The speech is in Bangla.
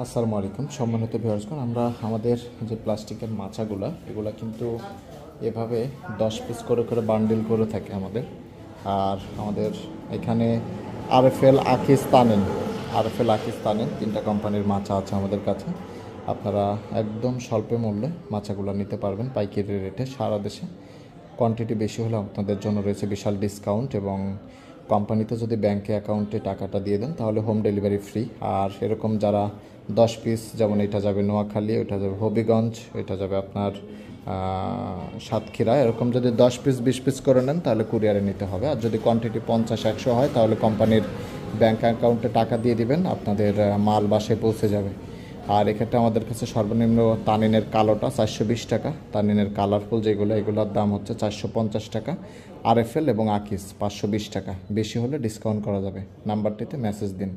আসসালামু আলাইকুম সম্মানিত ভিউয়ার্সগণ, আমরা আমাদের যে প্লাস্টিকের মাচাগুলো এগুলো কিন্তু এভাবে 10 পিস করে করে বান্ডিল করে থাকে আমাদের। আর আমাদের এখানে আরএফএল আকিস তানেন 3টা কোম্পানির মাচা আছে আমাদের কাছে। আপনারা একদম স্বল্প মূল্যে মাচাগুলো নিতে পারবেন পাইকারি রেটে সারা দেশে। কোয়ান্টিটি বেশি হলে আপনাদের জন্য রয়েছে বিশাল ডিসকাউন্ট, এবং কোম্পানিতে যদি ব্যাংকে অ্যাকাউন্টে টাকাটা দিয়ে দেন তাহলে হোম ডেলিভারি ফ্রি। আর এরকম যারা 10 পিস, যেমন এটা যাবে নোয়াখালী, ওইটা যাবে হবিগঞ্জ, ওইটা যাবে আপনার সাতক্ষীরা, এরকম যদি 10 পিস 20 পিস করে নেন তাহলে কুরিয়ারে নিতে হবে। আর যদি কোয়ান্টিটি 50-100 হয় তাহলে কোম্পানির ব্যাংক অ্যাকাউন্টে টাকা দিয়ে দিবেন, আপনাদের মাল বাসায় পৌঁছে যাবে। আর এক্ষেত্রে আমাদের কাছে সর্বনিম্ন তানিনের কালোটা 420 টাকা, তানিনের কালারফুল এগুলোর দাম হচ্ছে 450 টাকা, আরএফএল এবং আকিস 520 টাকা। বেশি হলে ডিসকাউন্ট করা যাবে। নাম্বারটিতে মেসেজ দিন।